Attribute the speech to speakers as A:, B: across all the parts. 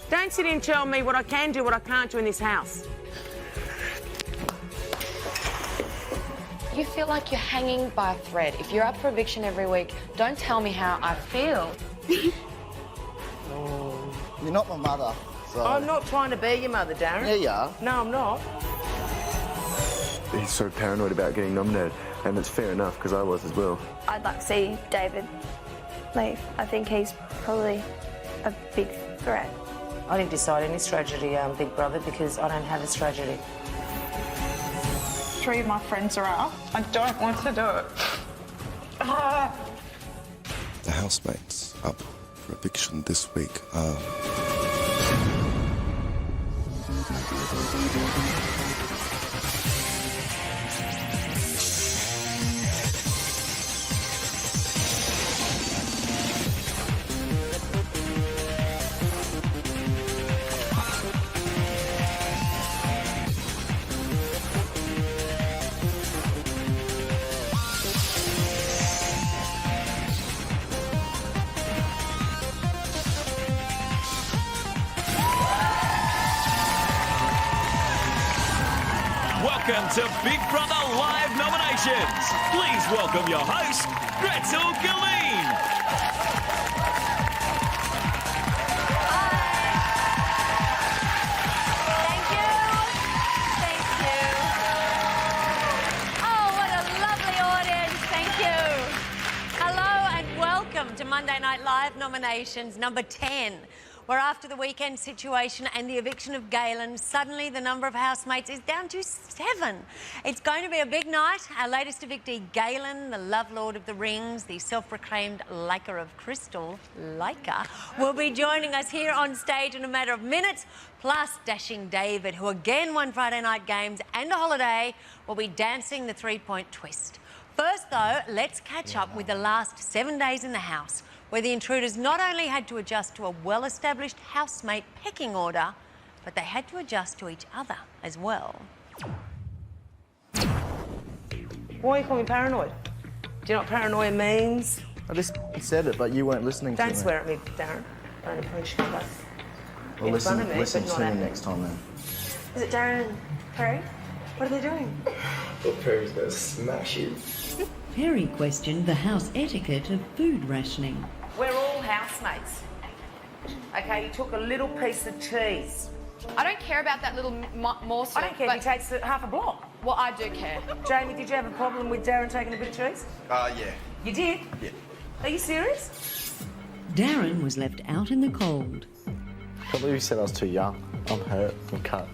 A: Don't sit and tell me what I can do, what I can't do in this house.
B: You feel like you're hanging by a thread. If you're up for eviction every week, don't tell me how I feel.
C: You're not my mother, so...
A: I'm not trying to be your mother, Darren.
C: Yeah, you are.
A: No, I'm not.
D: He's so paranoid about getting nominated, and it's fair enough, because I was as well.
E: I'd like to see David leave. I think he's probably a big threat.
A: I didn't decide any strategy, Big Brother, because I don't have a strategy.
F: 3 of my friends are up. I don't want to do it.
G: The housemates up for eviction this week are...
H: Welcome to Big Brother Live nominations. Please welcome your host, Gretel Killeen.
E: Thank you. Thank you. Oh, what a lovely audience. Thank you. Hello and welcome to Monday Night Live nominations number 10. Where after the weekend situation and the eviction of Galen, suddenly the number of housemates is down to 7. It's going to be a big night. Our latest evictee, Galen, the love lord of the rings, the self-proclaimed liker of crystal, will be joining us here on stage in a matter of minutes. Plus, dashing David, who again won Friday night games and a holiday, will be dancing the 3-point twist. First, though, let's catch up with the last 7 days in the house, where the intruders not only had to adjust to a well-established housemate pecking order, but they had to adjust to each other as well.
A: Why are you calling me paranoid? Do you know what paranoia means?
C: I just said it, but you weren't listening to me.
A: Don't swear at me, Darren. Don't appreciate that.
C: Well,
A: In front of me,
C: listen
A: but not
C: to
A: at
C: me
A: me.
C: next time, then.
E: Is it Darren and Perry?
A: What are they doing?
D: But Perry's gonna smash you.
I: Perry questioned the house etiquette of food rationing.
A: We're all housemates. Okay, you took a little piece of cheese.
B: I don't care about that little morsel.
A: I don't care if he takes half a block.
B: Well, I do care.
A: Jamie, did you have a problem with Darren taking a bit of cheese?
G: yeah.
A: You did?
G: Yeah.
A: Are you serious?
I: Darren was left out in the cold.
C: I believe you said I was too young. I'm hurt. I'm cut.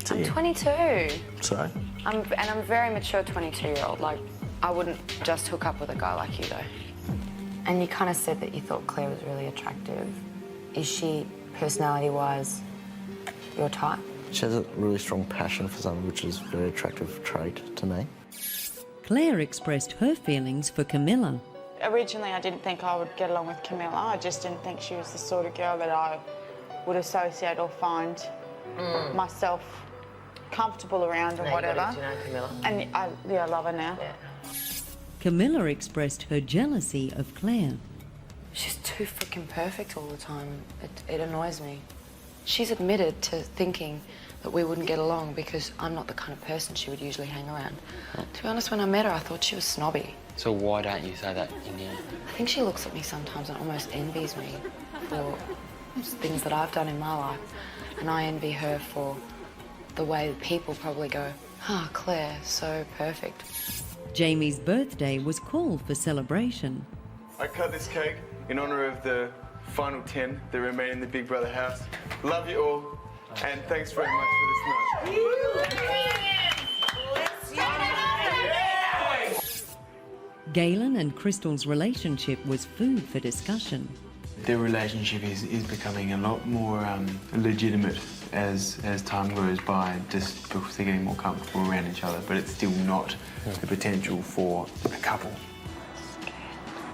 B: I'm 22.
C: Sorry?
B: I'm a very mature 22-year-old. Like, I wouldn't just hook up with a guy like you, though. And you kind of said that you thought Claire was really attractive. Is she, personality-wise, your type?
C: She has a really strong passion for something, which is a very attractive trait to me.
I: Claire expressed her feelings for Camilla.
F: Originally, I didn't think I would get along with Camilla. I just didn't think she was the sort of girl that I would associate or find myself comfortable around or whatever.
A: Do you know Camilla?
F: And I love her now.
A: Yeah.
I: Camilla expressed her jealousy of Claire.
B: She's too freaking perfect all the time. It annoys me. She's admitted to thinking that we wouldn't get along because I'm not the kind of person she would usually hang around. To be honest, when I met her, I thought she was snobby.
J: So why don't you say that in here?
B: I think she looks at me sometimes and almost envies me for things that I've done in my life. And I envy her for the way that people probably go, Claire, so perfect.
I: Jamie's birthday was called for celebration.
D: I cut this cake in honour of the final 10 that remain in the Big Brother house. Love you all, and thanks very much for this night.
I: Galen and Crystal's relationship was food for discussion.
K: Their relationship is becoming a lot more legitimate as time goes by, just because they're getting more comfortable around each other, but it's still not the potential for a couple.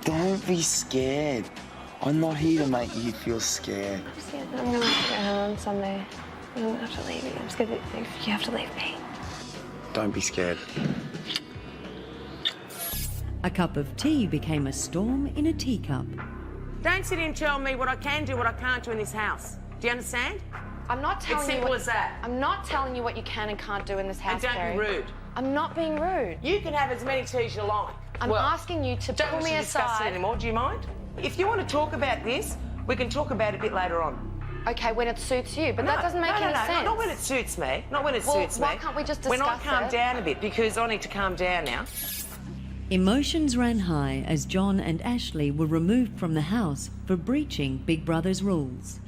L: Don't be scared. I'm not here to make you feel scared.
E: I'm scared that I'm going to have to go home on Sunday. I'm going to have to leave you. I'm scared that you have to leave me.
L: Don't be scared.
I: A cup of tea became a storm in a teacup.
A: Don't sit here and tell me what I can do, what I can't do in this house. Do you understand?
B: I'm not telling
A: It's
B: you
A: simple
B: what,
A: as that.
B: I'm not telling you what you can and can't do in this house,
A: And don't
B: Kerry.
A: be rude.
B: I'm not being rude.
A: You can have as many teas as you like.
B: I'm asking you to
A: don't
B: pull me
A: want to discuss it
B: aside.
A: anymore. Do you mind? If you want to talk about this, we can talk about it a bit later on.
B: Okay, when it suits you, but that doesn't make any sense.
A: Not when it suits me. Not when it
B: Well,
A: suits me.
B: why can't we just discuss
A: When I calm
B: it?
A: down a bit, because I need to calm down now.
I: Emotions ran high as John and Ashley were removed from the house for breaching Big Brother's rules.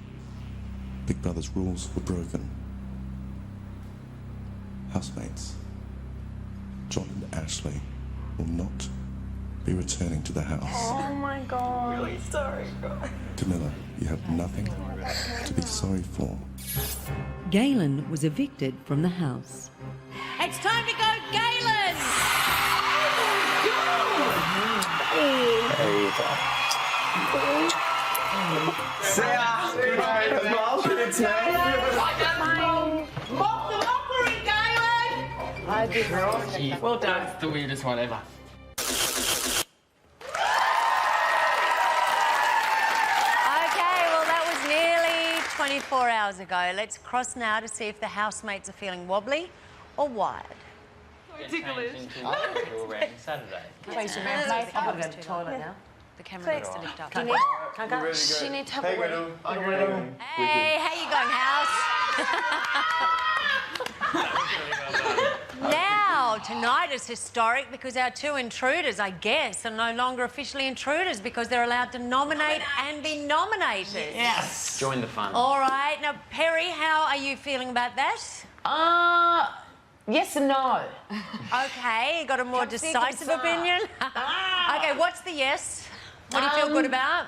G: Big Brother's rules were broken. Housemates, John and Ashley will not be returning to the house.
F: Oh my God. Really sorry, God.
G: Camilla, you have nothing to be sorry for.
I: Galen was evicted from the house.
E: It's time to go, Galen!
A: Mock the mockery, Galen!
B: I did not expect that.
A: Well done.
J: It's the weirdest one ever.
E: Okay, well, that was nearly 24 hours ago. Let's cross now to see if the housemates are feeling wobbly or wired.
J: Ticklish. Saturday.
A: Please, Samantha. I've got to go to the toilet now.
E: The camera needs to lift up.
A: Can't go. Can't go.
B: She needs to have
D: Hey,
B: a wee.
D: Gretel. I'm Gretel.
E: Hey, how you going, house? Now, tonight is historic because our two intruders, I guess, are no longer officially intruders because they're allowed to nominate and be nominated.
A: Yes.
J: Join the fun.
E: All right. Now, Perry, how are you feeling about that?
A: Yes and no.
E: Okay, you got a more decisive opinion? Okay, what's the yes? What do you feel good about?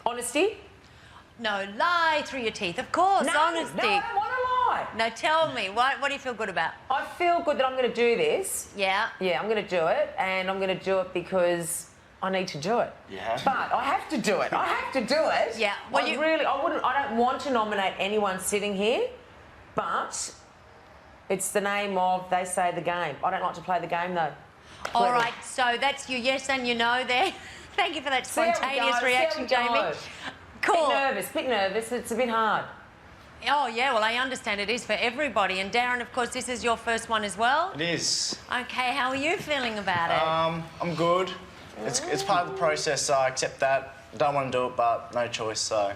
A: Honesty?
E: No, lie through your teeth, of course. Honesty.
A: No, I don't want to lie.
E: No, tell me, what do you feel good about?
A: I feel good that I'm going to do this.
E: Yeah.
A: Yeah, I'm going to do it, and I'm going to do it because I need to do it.
J: Yeah.
A: But I have to do it. I have to do it.
E: Yeah, well,
A: I don't want to nominate anyone sitting here, but it's the name of, they say, the game. I don't like to play the game, though.
E: All right, so that's your yes and your no there. Thank you for that spontaneous reaction, Jamie. Cool.
A: Bit nervous. It's a bit hard.
E: Oh, yeah, well, I understand it is for everybody. And Darren, of course, this is your first one as well.
M: It is.
E: Okay, how are you feeling about it?
M: I'm good. It's part of the process, so I accept that. Don't want to do it, but no choice, so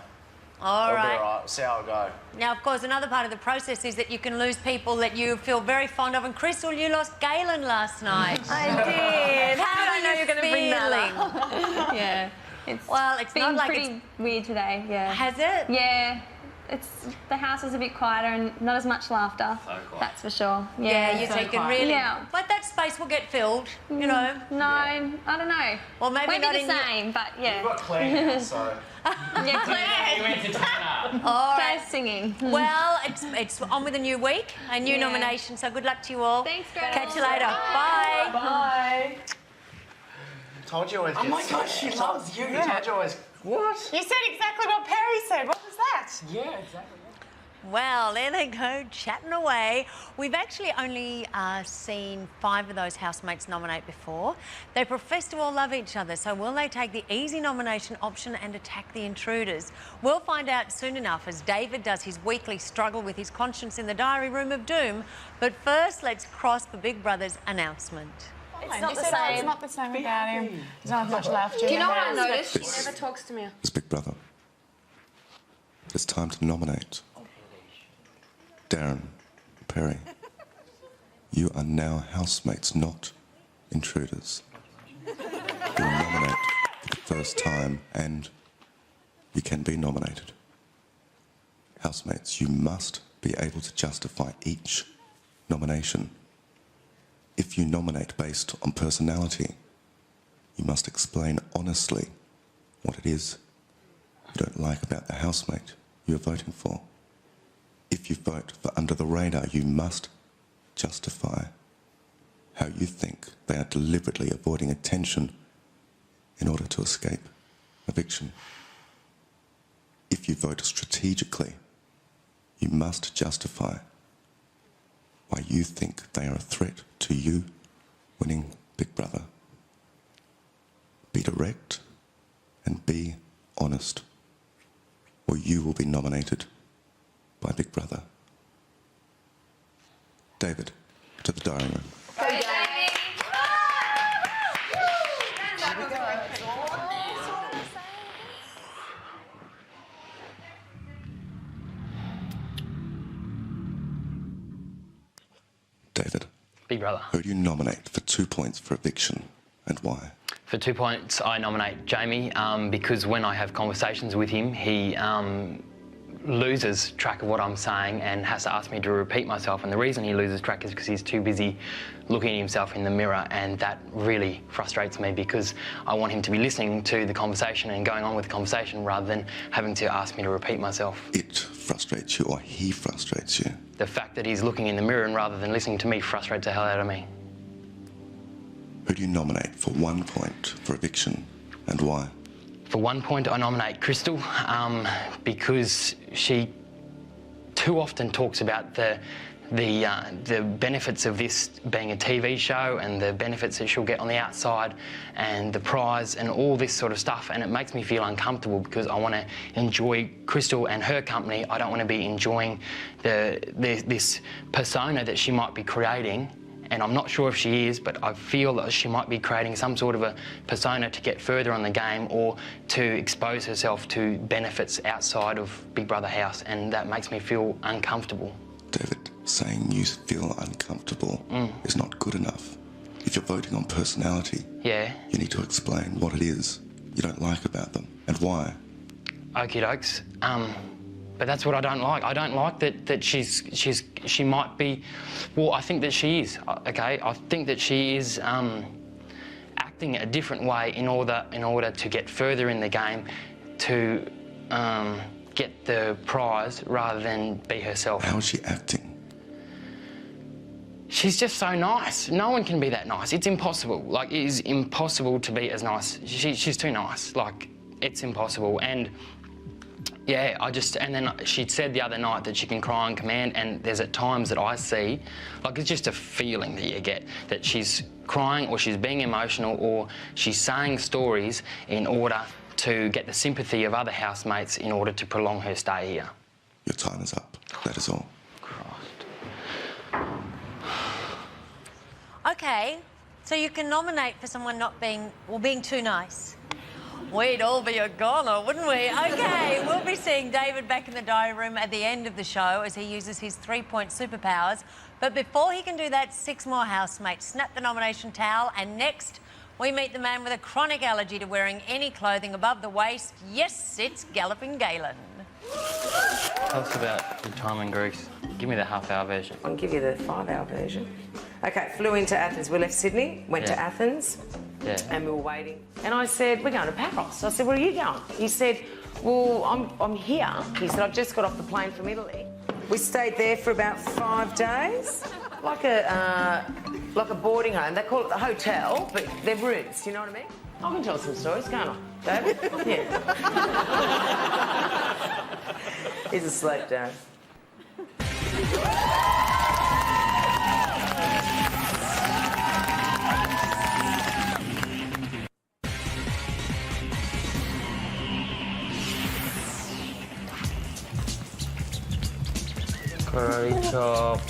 E: All
M: it'll
E: right.
M: be all right. We'll see how it go.
E: Now, of course, another part of the process is that you can lose people that you feel very fond of. And Crystal, you lost Galen last night.
F: I did.
E: How
F: How
E: are
F: did I know
E: you
F: you were going to bring that
E: feeling?
F: up? Yeah. It's
E: Well, it's
F: been
E: not like
F: pretty weird today, yeah.
E: Has it?
F: Yeah. The house is a bit quieter and not as much laughter.
J: So quiet.
F: That's for sure.
E: Yeah, you can really...
F: Yeah.
E: But that space will get filled, you know.
F: No, I don't know.
E: Well, maybe not
F: the
E: in your-
F: same, but yeah.
M: We've got Claire now, so...
F: Yeah, Claire.
J: You went to turn up.
E: All right.
F: Claire's singing.
E: Well, it's on with a new week, a new
F: Yeah.
E: nomination, so good luck to you all.
F: Thanks, Gretel.
E: Catch you later. Bye.
A: Bye.
M: Told you always. Oh
C: my God, she loves you.
M: Told you always.
A: What?
F: You said exactly what Perry said. What was that?
M: Yeah, exactly.
E: Well, there they go, chatting away. We've actually only seen 5 of those housemates nominate before. They profess to all love each other, so will they take the easy nomination option and attack the intruders? We'll find out soon enough as David does his weekly struggle with his conscience in the diary room of doom. But first, let's cross the Big Brother's announcement.
F: It's not the same. It's not the same without him. There's not much left.
B: Do you know what I noticed? He never talks to me.
G: It's Big Brother. It's time to nominate. Darren, Perry, you are now housemates, not intruders. You'll nominate for the first time, and you can be nominated. Housemates, you must be able to justify each nomination. If you nominate based on personality, you must explain honestly what it is you don't like about the housemate you are voting for. If you vote for under the radar, you must justify how you think they are deliberately avoiding attention in order to escape eviction. If you vote strategically, you must justify why you think they are a threat to you winning Big Brother. Be direct and be honest, or you will be nominated by Big Brother. David, to the diary room. David.
J: Big Brother.
G: Who do you nominate for 2 points for eviction and why?
J: For 2 points, I nominate Jamie because when I have conversations with him, he loses track of what I'm saying and has to ask me to repeat myself. And the reason he loses track is because he's too busy looking at himself in the mirror, and that really frustrates me because I want him to be listening to the conversation and going on with the conversation rather than having to ask me to repeat myself.
G: It frustrates you, or he frustrates you?
J: The fact that he's looking in the mirror and rather than listening to me frustrates the hell out of me.
G: Who do you nominate for 1 point for eviction and why?
J: For 1 point, I nominate Crystal because she too often talks about the benefits of this being a TV show and the benefits that she'll get on the outside and the prize and all this sort of stuff, and it makes me feel uncomfortable because I want to enjoy Crystal and her company. I don't want to be enjoying this persona that she might be creating. And I'm not sure if she is, but I feel that she might be creating some sort of a persona to get further on the game or to expose herself to benefits outside of Big Brother House, and that makes me feel uncomfortable.
G: David, saying you feel uncomfortable is not good enough. If you're voting on personality, you need to explain what it is you don't like about them and why.
J: Okie dokes. But that's what I don't like. I don't like that she might be. Well, I think that she is. Okay, I think that she is acting a different way in order to get further in the game, to get the prize rather than be herself.
G: How is she acting?
J: She's just so nice. No one can be that nice. It's impossible. Like, it is impossible to be as nice. She's too nice. Like, it's impossible. And yeah, and then she said the other night that she can cry on command, and there's at times that I see, like, it's just a feeling that you get, that she's crying or she's being emotional or she's saying stories in order to get the sympathy of other housemates in order to prolong her stay here.
G: Your time is up. That is all.
E: Okay, so you can nominate for someone not being too nice. We'd all be a goner, wouldn't we? Okay, we'll be seeing David back in the diary room at the end of the show as he uses his 3-point superpowers. But before he can do that, 6 more housemates snap the nomination towel, and next we meet the man with a chronic allergy to wearing any clothing above the waist. Yes, it's Galloping Galen.
J: Tell us about your time in Greece. Give me the half-hour version.
A: I'll give you the 5-hour version. Okay, flew into Athens. We left Sydney, went to Athens, and we were waiting. And I said, we're going to Paros. I said, where are you going? He said, well, I'm here. He said, I've just got off the plane from Italy. We stayed there for about 5 days, like a boarding home. They call it the hotel, but they're rooms, you know what I mean? I can tell some stories, can't I, David? Yeah. He's asleep, Dad.
J: Karate chop.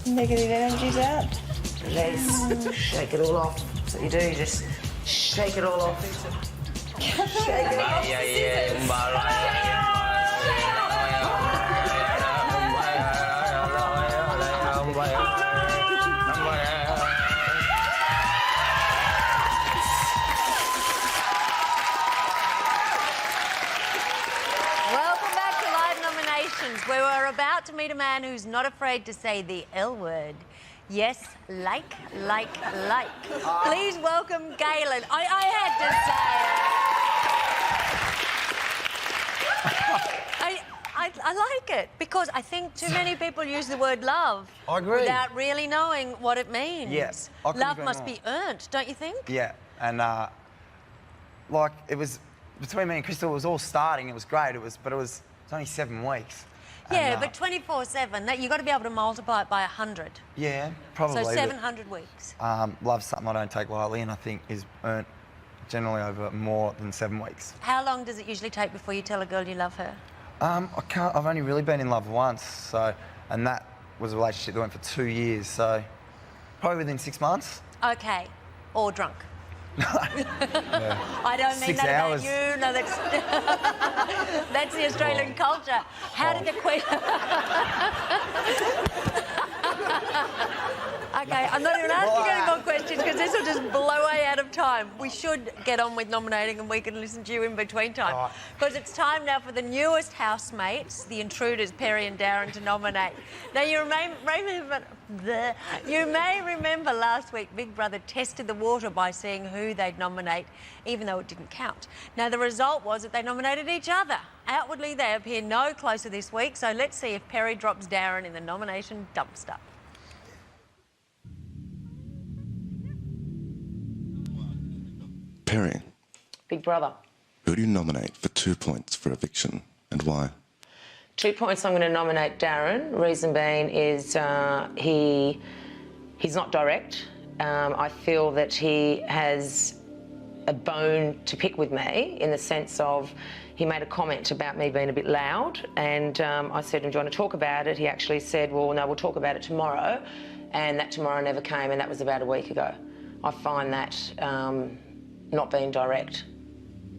F: Negative energy's out.
A: Release. Shake it all off. That's what you do. You just shake it all off. Shake it off.
E: Welcome back to Live Nominations, where we're about to meet a man who's not afraid to say the L word. Yes, like. Please welcome Galen. I had to say it. I like it because I think too many people use the word love without really knowing what it means.
N: Yes.
E: Love must be earned, don't you think?
N: Yeah, and like it was between me and Crystal. It was all starting. It was great. It was only 7 weeks.
E: Yeah, but 24/7, that you've got to be able to multiply it by 100.
N: Yeah, probably.
E: So 700 weeks.
N: Love's something I don't take lightly, and I think is earned generally over more than 7 weeks.
E: How long does it usually take before you tell a girl you love her?
N: I've only really been in love once, so, and that was a relationship that went for 2 years, so probably within 6 months.
E: Okay, or drunk.
N: Yeah.
E: I don't mean
N: 6
E: that
N: hours.
E: about you. No, that's the Australian culture. How did the question? Okay, I'm not even asking any more questions because this will just blow way out of time. We should get on with nominating and we can listen to you in between time. Because it's time now for the newest housemates, the intruders, Perry and Darren, to nominate. Now, you may remember last week Big Brother tested the water by seeing who they'd nominate, even though it didn't count. Now, the result was that they nominated each other. Outwardly, they appear no closer this week, so let's see if Perry drops Darren in the nomination dumpster.
G: Perry,
A: Big Brother.
G: who do you nominate for 2 points for eviction and why?
A: 2 points I'm going to nominate Darren. Reason being is he's not direct. I feel that he has a bone to pick with me in the sense of he made a comment about me being a bit loud and I said, do you want to talk about it? He actually said, well, no, we'll talk about it tomorrow. And that tomorrow never came, and that was about a week ago. I find that not being direct.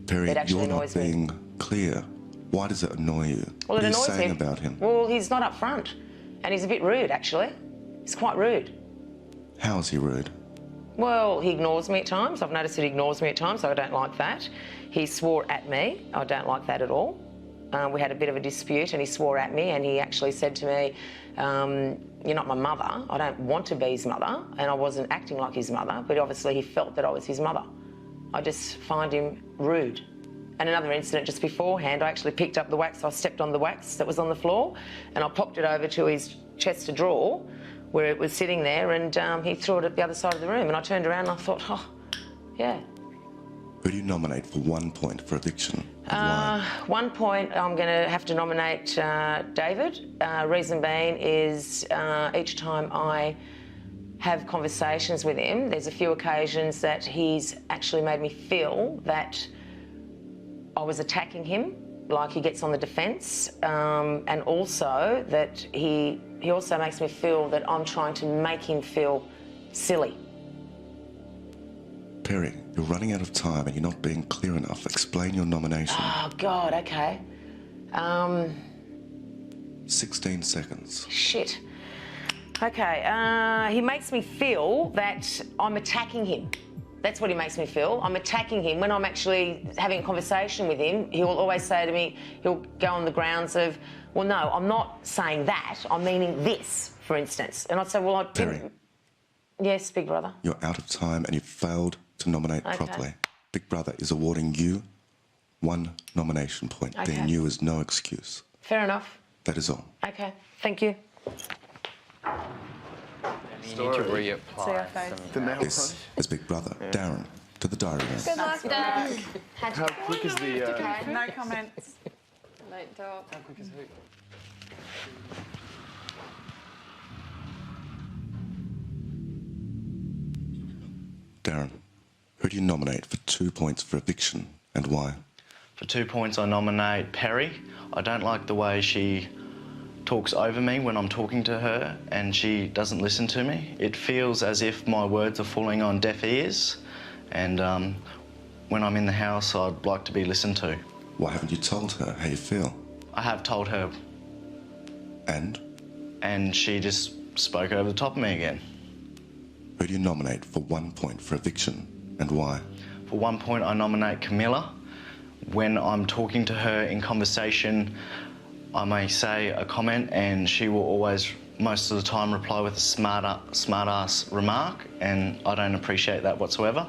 G: Perry, you're not
A: annoys me.
G: being clear. Why does it annoy you?
A: Well,
G: what
A: it
G: are you
A: annoys
G: saying
A: me.
G: about him?
A: Well, he's not up front, and he's a bit rude, actually. He's quite rude.
G: How is he rude?
A: Well, he ignores me at times. I've noticed that he ignores me at times, so I don't like that. He swore at me. I don't like that at all. We had a bit of a dispute and he swore at me and he actually said to me, you're not my mother. I don't want to be his mother, and I wasn't acting like his mother, but obviously he felt that I was his mother. I just find him rude. And another incident just beforehand, I actually picked up the wax. I stepped on the wax that was on the floor and I popped it over to his chest of drawer where it was sitting there, and he threw it at the other side of the room, and I turned around and I thought, oh, yeah.
G: Who do you nominate for 1 point for eviction and why?
A: 1 point, I'm going to have to nominate David. Reason being is each time I have conversations with him, there's a few occasions that he's actually made me feel that I was attacking him, like he gets on the defence, and also that he also makes me feel that I'm trying to make him feel silly.
G: Perry, you're running out of time and you're not being clear enough. Explain your nomination.
A: Oh, God, okay.
G: 16 seconds.
A: Shit. Okay, he makes me feel that I'm attacking him. That's what he makes me feel. I'm attacking him. When I'm actually having a conversation with him, he will always say to me, he'll go on the grounds of, well, no, I'm not saying that. I'm meaning this, for instance. And I'd say, well, I didn't...
G: Perry.
A: Yes, Big Brother.
G: You're out of time and you've failed to nominate properly. Big Brother is awarding you 1 nomination point.
A: Okay.
G: Being you is no excuse.
A: Fair enough.
G: That is all.
A: Okay, thank you.
J: You need to reapply.
G: This is Big Brother. Darren, to the diary room.
F: Good luck, Dad.
D: How quick is the...
F: Okay, no comments.
B: Late dog.
K: How quick is who?
G: Darren, who do you nominate for 2 points for eviction and why?
M: For 2 points, I nominate Perry. I don't like the way she talks over me when I'm talking to her and she doesn't listen to me. It feels as if my words are falling on deaf ears, and when I'm in the house, I'd like to be listened to.
G: Why haven't you told her how you feel?
M: I have told her.
G: And?
M: And she just spoke over the top of me again.
G: Who do you nominate for 1 point for eviction and why?
M: For 1 point, I nominate Camilla. When I'm talking to her in conversation, I may say a comment and she will always, most of the time, reply with a smart-ass remark, and I don't appreciate that whatsoever.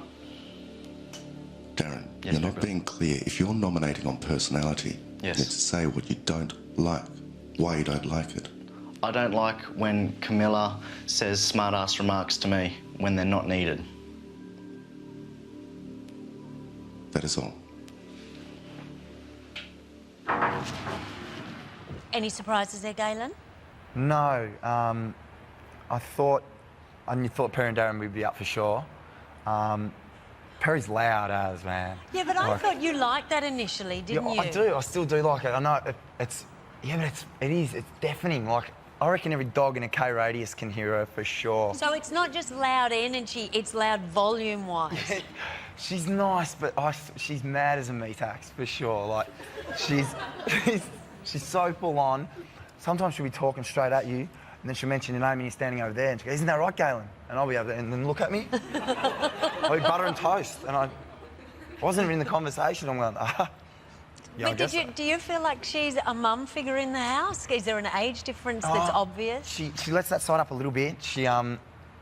G: Darren,
M: Yes,
G: you're not being clear. If you're nominating on personality,
M: Yes.
G: you need to say what you don't like, why you don't like it.
M: I don't like when Camilla says smart-ass remarks to me when they're not needed.
G: That is all.
E: Any surprises there, Galen?
N: No. I thought Perry and Darren would be up for sure. Perry's loud as, man.
E: Yeah, but I thought you liked that initially, didn't you?
N: I do. I still do like it. I know it's deafening. Like, I reckon every dog in a K radius can hear her for sure.
E: So it's not just loud energy, it's loud volume-wise.
N: She's nice, but she's mad as a meat axe for sure. Like, she's so full on. Sometimes she'll be talking straight at you, and then she'll mention your name and you're standing over there, and she goes, "Isn't that right, Galen?" And I'll be over there, and then look at me. I'll be butter and toast, and I wasn't even in the conversation. I'm going, yeah,
E: but do you feel like she's a mum figure in the house? Is there an age difference that's obvious?
N: She lets that side up a little bit. She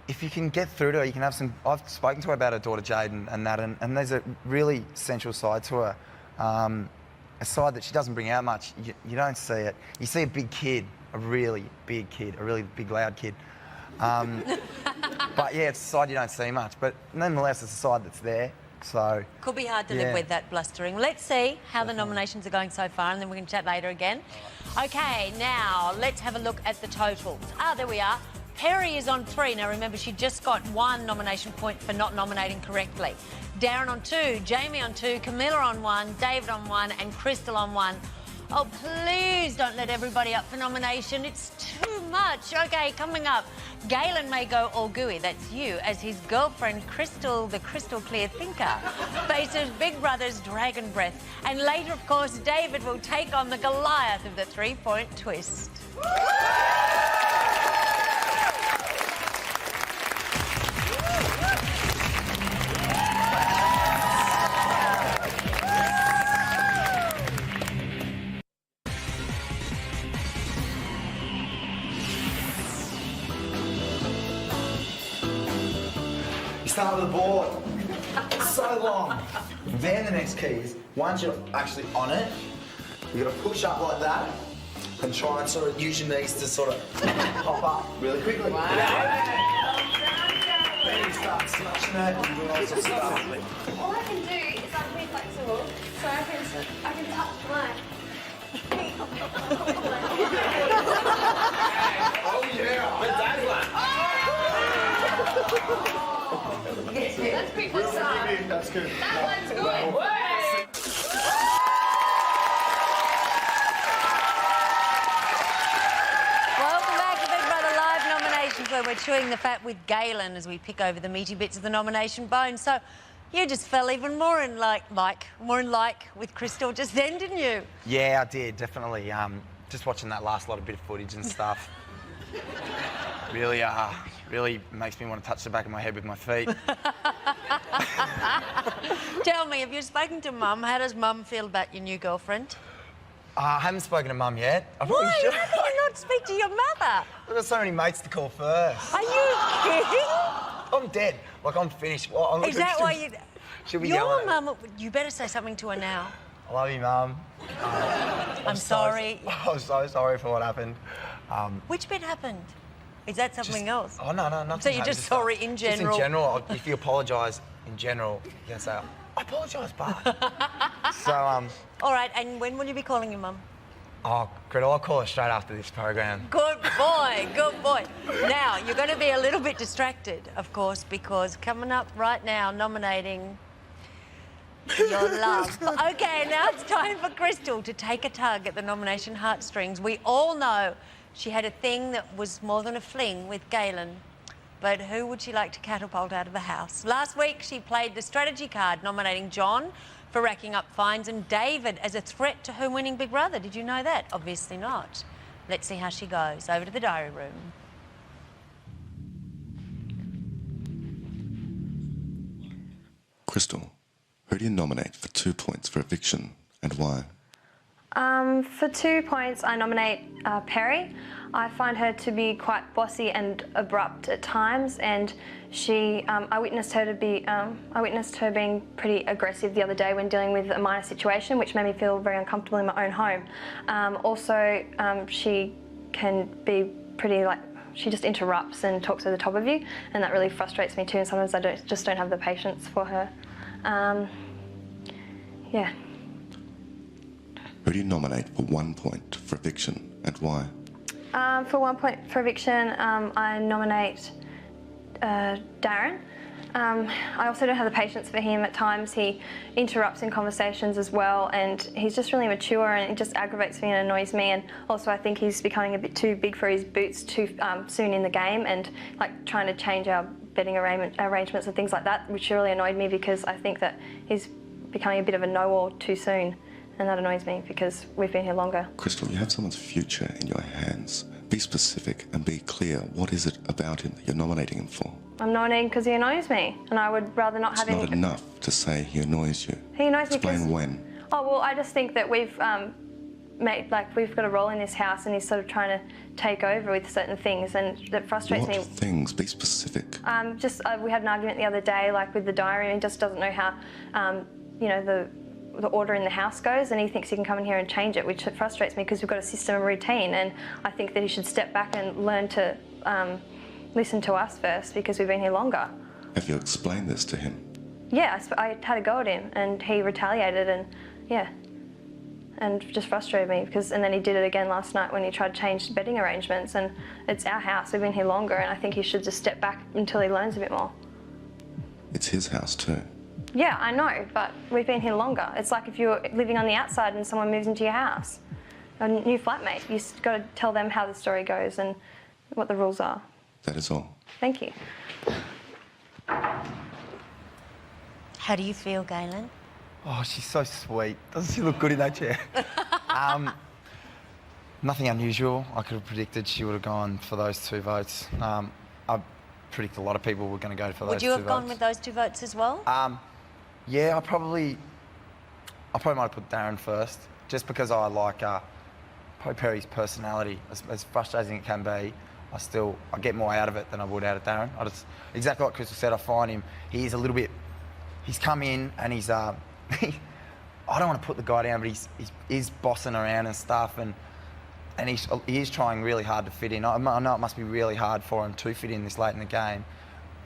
N: if you can get through to her, you can have some. I've spoken to her about her daughter Jade and that, and there's a really central side to her, a side that she doesn't bring out much. You don't see it. You see a big kid, a really big kid, a really big loud kid. But yeah, it's a side you don't see much. But nonetheless, it's a side that's there. So
E: could be hard to live with that blustering. Let's see how the nominations are going so far, and then we can chat later again. Okay, now let's have a look at the totals. There we are. Perry is on 3. Now remember, she just got 1 nomination point for not nominating correctly. Darren on 2, Jamie on 2, Camilla on 1, David on 1, and Crystal on 1. Oh, please don't let everybody up for nomination. It's too much. Okay, coming up, Galen may go all gooey, that's you, as his girlfriend, Crystal, the crystal clear thinker, faces Big Brother's Dragon Breath. And later, of course, David will take on the Goliath of the 3-point twist.
N: Start with the board. So long. Then the next key is, once you're actually on it, you're going to push up like that and try and sort of use your knees to sort of pop up really quickly. Wow. Then you start smashing it and doing all sorts of stuff.
O: All I can do is I'm pretty flexible, so I can touch mine.
N: Oh yeah! But that's
O: That's pretty good stuff.
N: That's good.
O: That one's good.
E: Welcome back to Big Brother Live nominations, where we're chewing the fat with Galen as we pick over the meaty bits of the nomination bone. So you just fell even more in like with Crystal just then, didn't you?
N: Yeah, I did, definitely. Just watching that last lot of bit of footage and stuff. Really makes me want to touch the back of my head with my feet.
E: Tell me, have you spoken to Mum? How does Mum feel about your new girlfriend?
N: I haven't spoken to Mum yet.
E: Why? How can you not speak to your mother?
N: I've got so many mates to call first.
E: Are you kidding?
N: I'm dead. Like, I'm finished. Well,
E: Is that why you...
N: She'll be
E: your
N: yelling at me.
E: mum... You better say something to her now.
N: I love you, Mum.
E: I'm sorry.
N: I'm so sorry for what happened.
E: Which bit happened? Is that something else?
N: Oh, no, nothing.
E: So you're just sorry in general?
N: Just in general. If you apologise in general, you can say, I apologise, Bart. So,
E: All right, and when will you be calling your mum?
N: Oh, Gretel, I'll call her straight after this program.
E: Good boy, good boy. Now, you're going to be a little bit distracted, of course, because coming up right now, nominating your love. OK, now it's time for Crystal to take a tug at the nomination heartstrings. We all know she had a thing that was more than a fling with Galen. But who would she like to catapult out of the house? Last week, she played the strategy card, nominating John for racking up fines and David as a threat to her winning Big Brother. Did you know that? Obviously not. Let's see how she goes. Over to the diary room.
G: Crystal, who do you nominate for 2 points for eviction and why?
O: For 2 points, I nominate Perry. I find her to be quite bossy and abrupt at times, and I witnessed her being pretty aggressive the other day when dealing with a minor situation, which made me feel very uncomfortable in my own home. She can be pretty she just interrupts and talks over the top of you, and that really frustrates me too. And sometimes I just don't have the patience for her. Yeah.
G: Who do you nominate for 1 point for eviction And why?
O: For 1 point for eviction, I nominate Darren. I also don't have the patience for him. At times he interrupts in conversations as well, and he's just really mature, and it just aggravates me and annoys me. And also I think he's becoming a bit too big for his boots too soon in the game, and like trying to change our betting arrangements and things like that, which really annoyed me because I think that he's becoming a bit of a know-all too soon, and that annoys me because we've been here longer.
G: Crystal, you have someone's future in your hands. Be specific and be clear. What is it about him that you're nominating him for?
O: I'm nominating because he annoys me, and I would rather not have any...
G: It's not enough to say he annoys you.
O: He annoys me because...
G: Explain when.
O: Oh, well, I just think that we've we've got a role in this house, and he's sort of trying to take over with certain things, and that frustrates me.
G: What things? Be specific.
O: We had an argument the other day, like with the diary, and he just doesn't know how, the order in the house goes, and he thinks he can come in here and change it, which frustrates me because we've got a system and routine, and I think that he should step back and learn to listen to us first because we've been here longer.
G: Have you explained this to him?
O: Yeah, I had a go at him, and he retaliated, and just frustrated me and then he did it again last night when he tried to change betting arrangements, and it's our house, we've been here longer, and I think he should just step back until he learns a bit more.
G: It's his house too.
O: Yeah, I know, but we've been here longer. It's like if you're living on the outside and someone moves into your house, a new flatmate, you've got to tell them how the story goes and what the rules are.
G: That is all.
O: Thank you.
E: How do you feel, Galen?
N: Oh, she's so sweet. Doesn't she look good in that chair? Nothing unusual. I could have predicted she would have gone for those 2 votes. I predict a lot of people were going to go for those 2 votes.
E: Would you have gone with those 2 votes as well?
N: Yeah, I probably might have put Darren first, just because I like Perry's personality. As frustrating as it can be, I get more out of it than I would out of Darren. Exactly like Crystal said, I find him, he's come in and he's, I don't want to put the guy down, but he's bossing around and stuff, and he is trying really hard to fit in. I know it must be really hard for him to fit in this late in the game,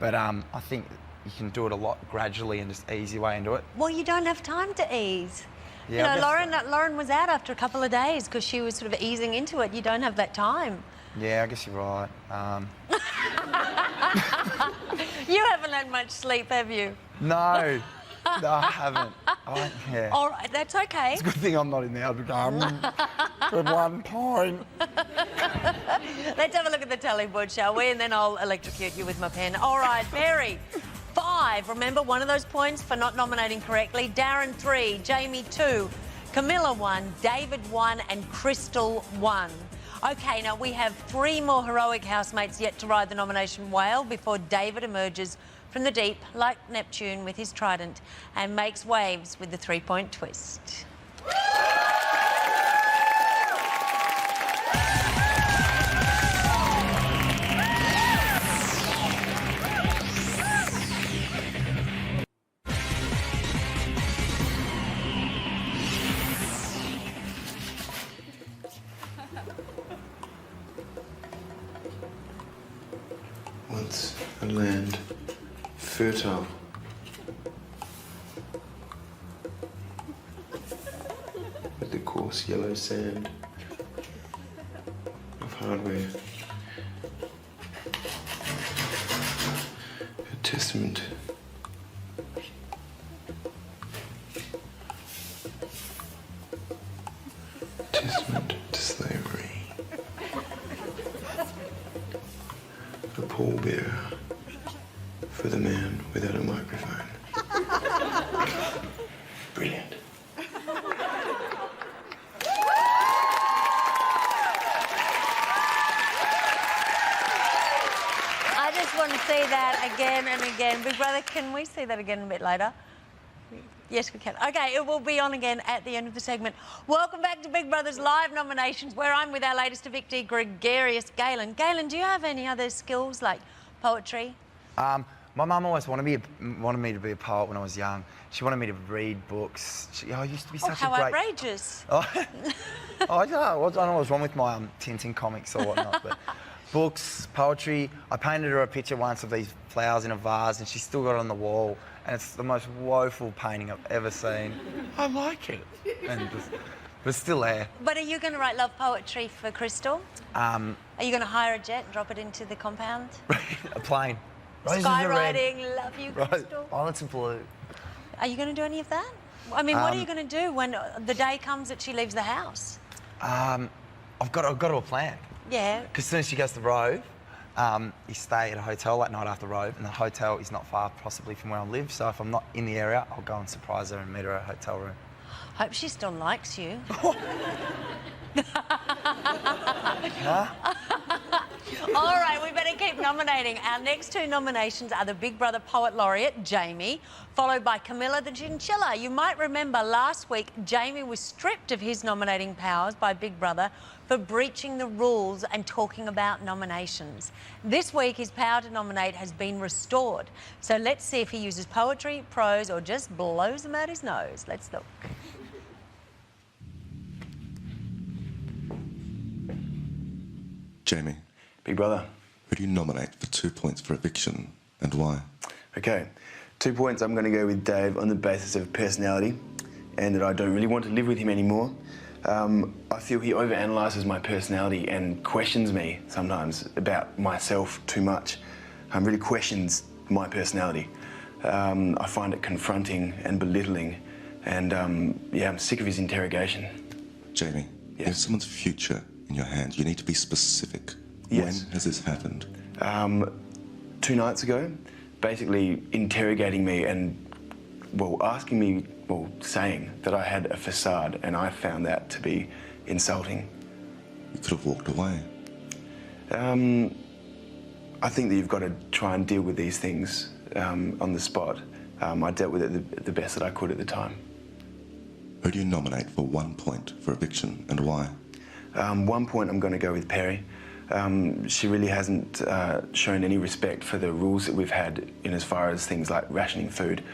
N: but I think you can do it a lot gradually and just ease your way into it.
E: Well, you don't have time to ease.
N: Yeah,
E: Lauren was out after a couple of days because she was sort of easing into it. You don't have that time.
N: Yeah, I guess you're right.
E: You haven't had much sleep, have you?
N: No, I haven't. Yeah.
E: All right, that's okay.
N: It's a good thing I'm not in the outcome. For 1 point.
E: Let's have a look at the tally board, shall we? And then I'll electrocute you with my pen. All right, Perry, 5. Remember, 1 of those points for not nominating correctly. Darren, 3. Jamie, 2. Camilla, 1. David, 1. And Crystal, 1. OK, now we have 3 more heroic housemates yet to ride the nomination whale before David emerges from the deep, like Neptune with his trident, and makes waves with the 3-point twist.
K: Once a land fertile, with the coarse yellow sand of hardware, a testament to slavery, a pallbearer for the man without a microphone. Brilliant.
E: I just want to see that again and again. Big Brother, can we see that again a bit later? Yes, we can. OK, it will be on again at the end of the segment. Welcome back to Big Brother's live nominations, where I'm with our latest evictee, gregarious Galen. Galen, do you have any other skills like poetry?
N: My mum always wanted me to be a poet when I was young. She wanted me to read books. I used to be such a great...
E: How outrageous.
N: I don't know what's wrong with my Tintin comics or whatnot, but books, poetry. I painted her a picture once of these flowers in a vase, and she's still got it on the wall, and it's the most woeful painting I've ever seen. I like it. And just, but it's still there.
E: But are you going to write love poetry for Crystal? Are you going to hire a jet and drop it into the compound?
N: A plane. Roses are red.
E: Skywriting, love you, Crystal.
N: Violets and blue.
E: Are you going to do any of that? I mean, what are you going to do when the day comes that she leaves the house?
N: I've got a plan.
E: Yeah.
N: Because as soon as she goes to Rove, you stay at a hotel that night after Rove, and the hotel is not far, possibly, from where I live. So if I'm not in the area, I'll go and surprise her and meet her at a hotel room.
E: Hope she still likes you.
N: Huh?
E: All right, we better keep nominating. Our next two nominations are the Big Brother Poet Laureate, Jamie, followed by Camilla the Chinchilla. You might remember last week, Jamie was stripped of his nominating powers by Big Brother for breaching the rules and talking about nominations. This week, his power to nominate has been restored. So let's see if he uses poetry, prose, or just blows them out his nose. Let's look.
G: Jamie.
P: Big Brother.
G: Who do you nominate for 2 points for eviction and why?
P: Okay, 2 points. I'm going to go with Dave on the basis of personality and that I don't really want to live with him anymore. I feel he overanalyses my personality and questions me sometimes about myself too much. Really questions my personality. I find it confronting and belittling, and yeah, I'm sick of his interrogation.
G: Jamie, you have someone's future in your hands. You need to be specific.
P: Yes.
G: When has this happened?
P: 2 nights ago, basically interrogating me and, well, asking me, well, saying that I had a facade, and I found that to be insulting.
G: You could have walked away.
P: I think that you've got to try and deal with these things on the spot. I dealt with it the best that I could at the time.
G: Who do you nominate for 1 point for eviction and why?
P: 1 point, I'm going to go with Perry. She really hasn't shown any respect for the rules that we've had in as far as things like rationing food.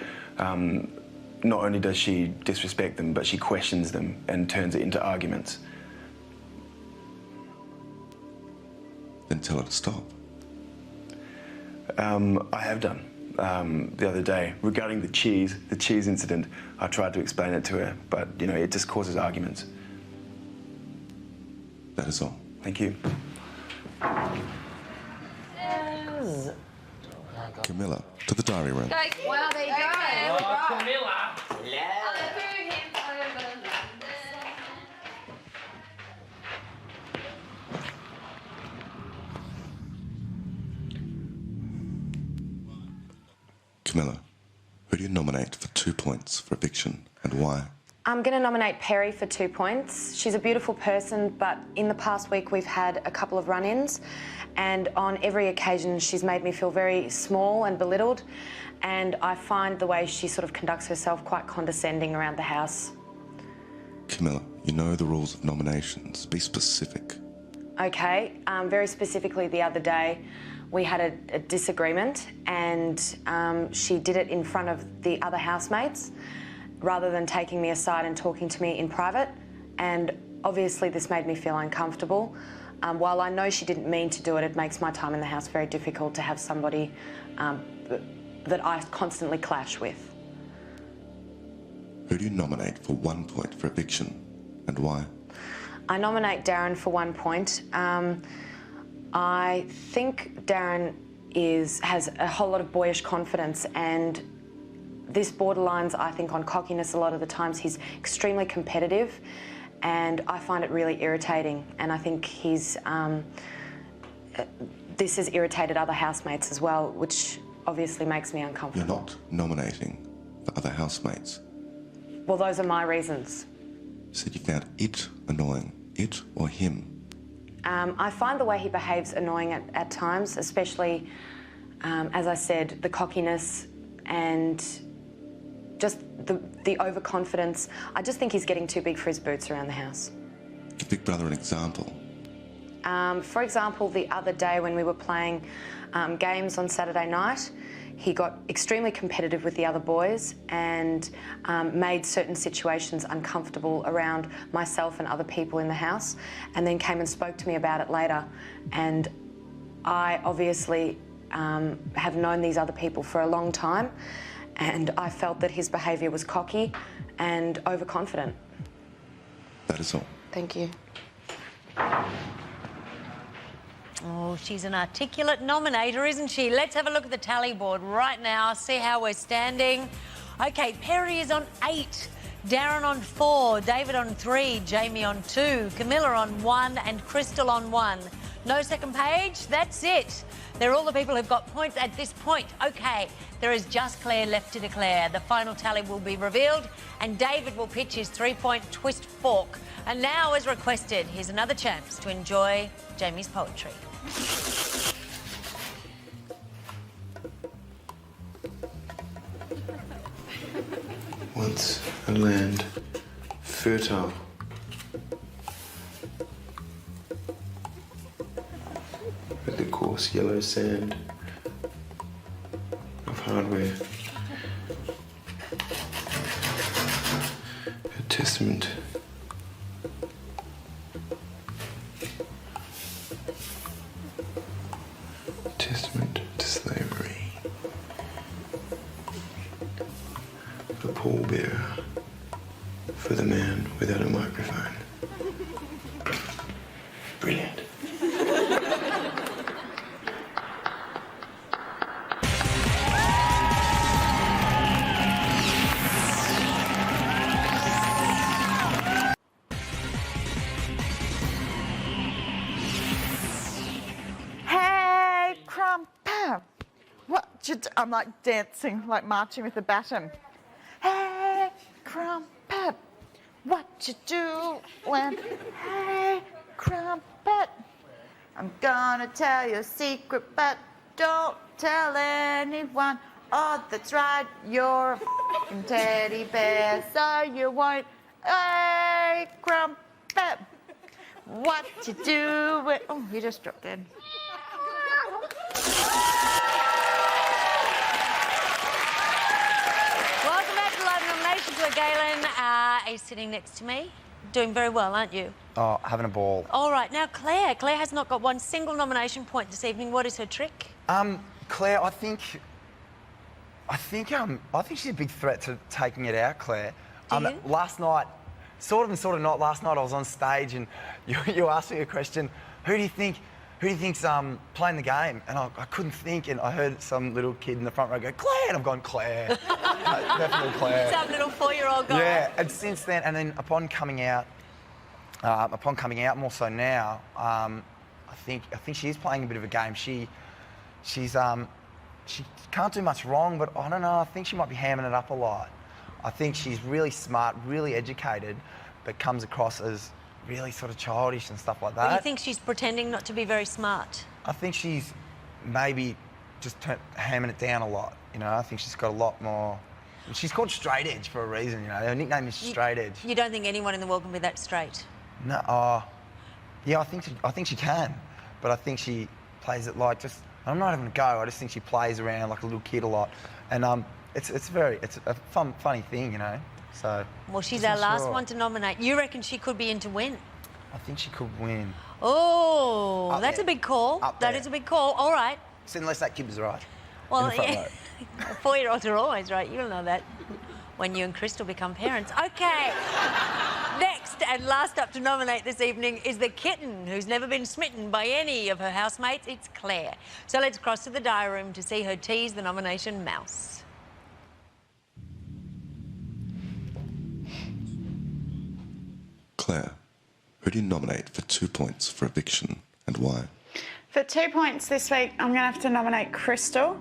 P: Not only does she disrespect them, but she questions them and turns it into arguments.
G: Then tell her to stop.
P: I have done. The other day, regarding the cheese incident, I tried to explain it to her, but, you know, it just causes arguments.
G: That is all.
P: Thank you.
G: Camilla, to the diary room.
Q: Well, there you go.
H: Camilla.
G: Camilla, who do you nominate for 2 points for eviction and why?
B: I'm going to nominate Perry for 2 points. She's a beautiful person, but in the past week we've had a couple of run-ins, and on every occasion she's made me feel very small and belittled, and I find the way she sort of conducts herself quite condescending around the house.
G: Camilla, you know the rules of nominations. Be specific.
B: Okay, very specifically the other day we had a disagreement, and she did it in front of the other housemates rather than taking me aside and talking to me in private, and obviously this made me feel uncomfortable. While I know she didn't mean to do it, it makes my time in the house very difficult to have somebody that I constantly clash with.
G: Who do you nominate for 1 point for eviction and why?
B: I nominate Darren for 1 point. I think Darren has a whole lot of boyish confidence, and this borderlines, I think, on cockiness a lot of the times. He's extremely competitive, and I find it really irritating, and I think this has irritated other housemates as well, which obviously makes me uncomfortable.
G: You're not nominating for other housemates.
B: Well, those are my reasons.
G: You said you found it annoying. It or him?
B: I find the way he behaves annoying at times, especially, as I said, the cockiness and just the overconfidence. I just think he's getting too big for his boots around the house.
G: Give Big Brother an example.
B: For example, the other day when we were playing games on Saturday night, he got extremely competitive with the other boys and made certain situations uncomfortable around myself and other people in the house, and then came and spoke to me about it later. And I obviously have known these other people for a long time, and I felt that his behaviour was cocky and overconfident.
G: That is all.
B: Thank you.
E: Oh, she's an articulate nominator, isn't she? Let's have a look at the tally board right now, see how we're standing. OK, Perry is on 8, Darren on 4, David on 3, Jamie on 2, Camilla on 1 and Crystal on 1. No second page, that's it. They're all the people who've got points at this point. OK, there is just Claire left to declare. The final tally will be revealed and David will pitch his 3-point twist fork. And now, as requested, here's another chance to enjoy Jamie's poetry.
P: Once a land fertile, with the coarse yellow sand of hardware, a testament to slavery, a pallbearer for the man without a microphone. Brilliant.
R: Hey, Crumpet, what you do? I'm like dancing, like marching with the baton. Hey, Crumpet, what you do when? Hey, Crumpet, I'm gonna tell you a secret, but don't tell anyone. Oh, that's right, you're a f***ing teddy bear, so you won't. Hey, Crumpet, what you do when? Oh, you just dropped dead.
E: Welcome back to Live Nominations, where Galen is sitting next to me. Doing very well, aren't you?
N: Oh, having a ball.
E: All right, now Claire. Claire has not got one single nomination point this evening. What is her trick?
N: Claire, I think she's a big threat to taking it out, Claire.
E: Do you?
N: Last night, sort of and sort of not. Last night I was on stage and you asked me a question. Who do you think's playing the game? And I couldn't think, and I heard some little kid in the front row go, Claire, and I've gone, Claire. Definitely Claire.
E: Some little 4-year-old guy.
N: Yeah, and since then, and then upon coming out more so now, I think she is playing a bit of a game. She can't do much wrong, but I don't know, I think she might be hamming it up a lot. I think she's really smart, really educated, but comes across as really sort of childish and stuff like that.
E: Do you think she's pretending not to be very smart?
N: I think she's maybe just hamming it down a lot, you know. I think she's got a lot more. She's called Straight Edge for a reason, you know. Her nickname is Straight Edge.
E: You don't think anyone in the world can be that straight?
N: No, yeah, I think she can, but I think she plays it like just. I'm not having a go. I just think she plays around like a little kid a lot, and it's a funny thing, you know. So.
E: Well, she's our last one to nominate. You reckon she could be in to win?
N: I think she could win.
E: Oh, that's a big call. That is a big call. All right.
N: So unless that kid was right.
E: Well, yeah. 4-year-olds are always right. You'll know that when you and Crystal become parents. OK. Next and last up to nominate this evening is the kitten who's never been smitten by any of her housemates. It's Claire. So let's cross to the diary room to see her tease the nomination mouse.
G: Claire, who do you nominate for 2 points for eviction and why?
F: For 2 points this week, I'm going to have to nominate Crystal.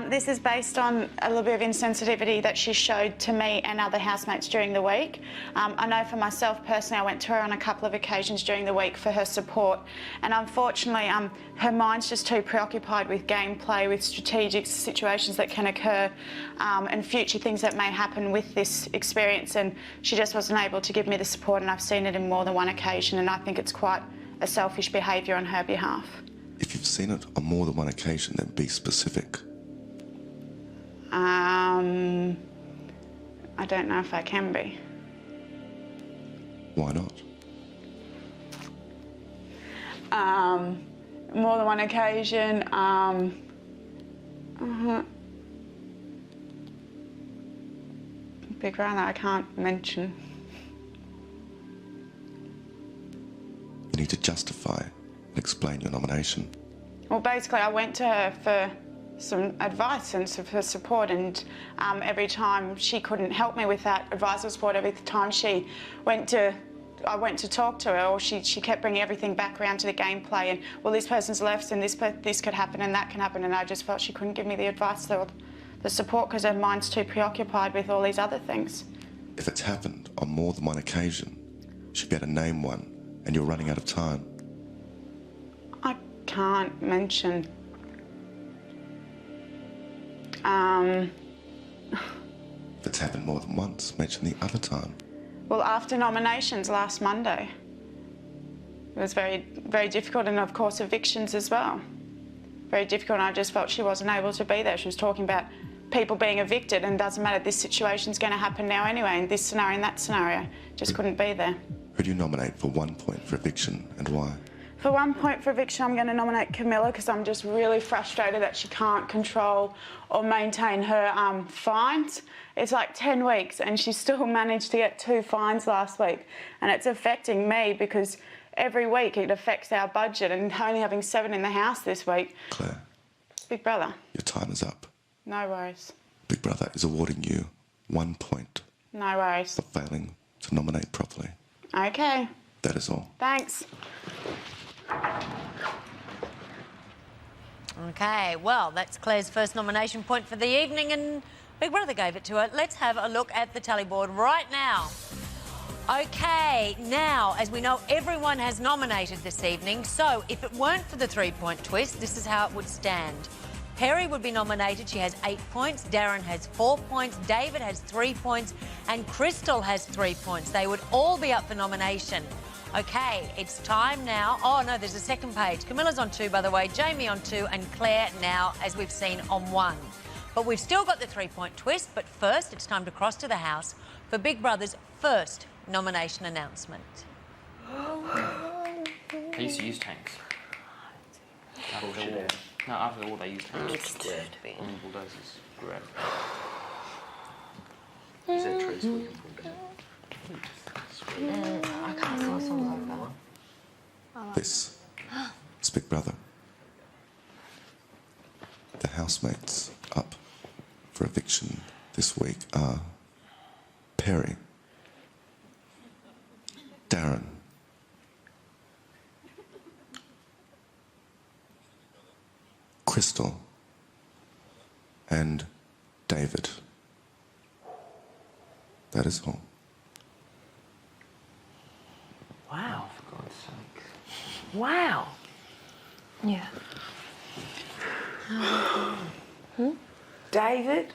F: This is based on a little bit of insensitivity that she showed to me and other housemates during the week. I know for myself personally, I went to her on a couple of occasions during the week for her support, and unfortunately, her mind's just too preoccupied with gameplay, with strategic situations that can occur, and future things that may happen with this experience, and she just wasn't able to give me the support, and I've seen it in more than one occasion, and I think it's quite a selfish behaviour on her behalf.
G: If you've seen it on more than one occasion, then be specific.
F: I don't know if I can be.
G: Why not?
F: More than one occasion. Big round that I can't mention.
G: need to justify and explain your nomination.
F: Well, basically, I went to her for some advice and for support, and every time she couldn't help me with that advice or support, every time I went to talk to her, or she kept bringing everything back around to the gameplay, and well, this person's left, and this could happen, and that can happen, and I just felt she couldn't give me the advice or the support because her mind's too preoccupied with all these other things.
G: If it's happened on more than one occasion, you should be able to name one, and you're running out of time.
F: I can't mention.
G: If it's happened more than once, mention the other time.
F: Well, after nominations last Monday, it was very, very difficult, and of course evictions as well. Very difficult, and I just felt she wasn't able to be there. She was talking about people being evicted, and it doesn't matter, this situation's going to happen now anyway, in this scenario and that scenario. Just couldn't be there.
G: Who do you nominate for 1 point for eviction, and why?
F: For 1 point for eviction, I'm going to nominate Camilla because I'm just really frustrated that she can't control or maintain her fines. It's like 10 weeks and she still managed to get 2 fines last week. And it's affecting me because every week it affects our budget, and only having 7 in the house this week.
G: Claire.
F: Big Brother.
G: Your time is up.
F: No worries.
G: Big Brother is awarding you 1 point
F: No worries.
G: for failing to nominate properly.
F: Okay.
G: That is all.
F: Thanks.
E: Okay, well, that's Claire's first nomination point for the evening, and Big Brother gave it to her. Let's have a look at the tally board right now. Okay, now, as we know, everyone has nominated this evening, so if it weren't for the 3-point twist, this is how it would stand. Perry would be nominated. She has 8 points. Darren has 4 points. David has 3 points. And Crystal has 3 points. They would all be up for nomination. Okay, it's time now. Oh, no, there's a second page. Camilla's on 2, by the way. Jamie on 2. And Claire now, as we've seen, on 1. But we've still got the 3-point twist. But first, it's time to cross to the house for Big Brother's first nomination announcement.
J: They used to use tanks. After the war. No, after the war they used tanks. Bulldozers. Great.
C: Is there trees we can pull down?
B: I can't see something like that.
G: This is Big Brother. The housemates up for eviction this week are Perry, Darren, Crystal, and David. That is all.
A: Wow.
C: For God's sake.
A: Wow.
B: Yeah.
A: David,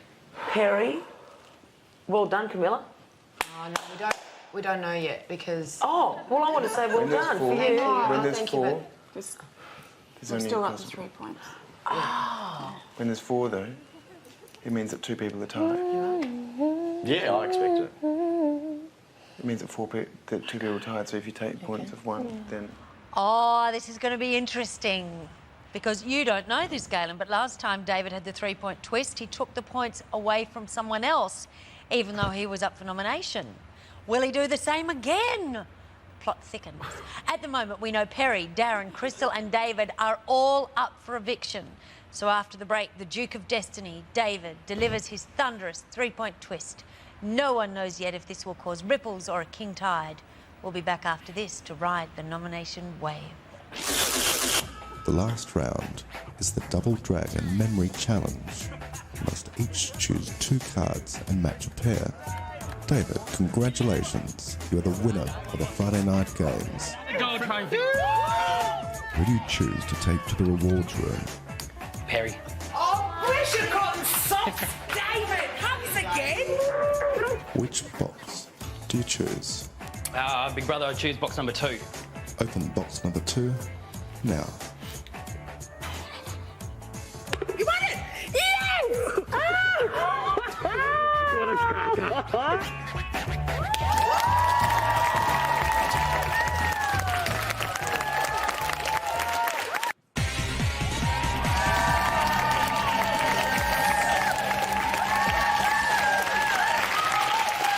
A: Perry. Well done, Camilla.
B: Oh, no, we don't know yet because...
A: Oh, well, I want to say well done for you.
D: When there's 4,
F: We've
D: only
F: still
D: a
F: got the
D: possible.
F: 3 points.
D: When there's 4, though, it means that 2 people are tied.
C: Yeah, I expect it.
D: It means that 2 people are tied, so if you take points of 1, then...
E: Oh, this is going to be interesting because you don't know this, Galen, but last time David had the 3-point twist, he took the points away from someone else, even though he was up for nomination. Will he do the same again? Plot thickens. At the moment, we know Perry, Darren, Crystal and David are all up for eviction. So after the break, the Duke of Destiny, David, delivers his thunderous 3-point twist. No one knows yet if this will cause ripples or a king tide. We'll be back after this to ride the nomination wave.
G: The last round is the Double Dragon Memory Challenge. You must each choose 2 cards and match a pair. David, congratulations. You are the winner of the Friday Night Games.
J: Gold trophy.
G: Who do you choose to take to the rewards room?
J: Perry.
R: Oh, where's your cotton socks, David? Hugs again?
G: Which box do you choose?
J: Big Brother, I choose box number 2.
G: Open box number 2 now.
R: You want it? Yes!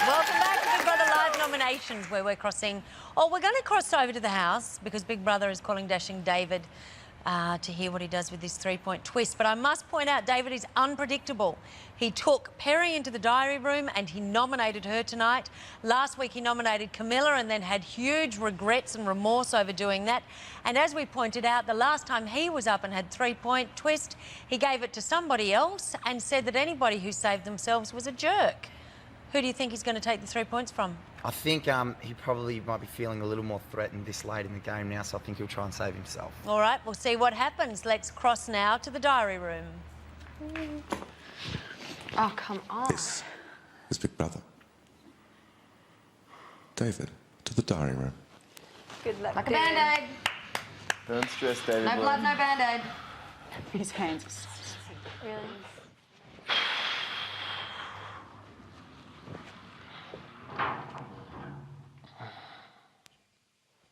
E: Welcome back to Big Brother Live nominations, where we're crossing Oh, we're going to cross over to the house because Big Brother is calling dashing David to hear what he does with this three-point twist. But I must point out, David is unpredictable. He took Perry into the diary room and he nominated her tonight. Last week he nominated Camilla and then had huge regrets and remorse over doing that. And as we pointed out, the last time he was up and had three-point twist, he gave it to somebody else and said that anybody who saved themselves was a jerk. Who do you think he's going to take the 3 points from?
N: I think he probably might be feeling a little more threatened this late in the game now, so I think he'll try and save himself.
E: All right, we'll see what happens. Let's cross now to the diary room.
B: Oh, come on.
G: This is Big Brother. David, to the diary room.
B: Good luck.
D: Like a Band-Aid. Don't stress, David.
B: No blood, no Band-Aid.
F: His hands are so
B: Really?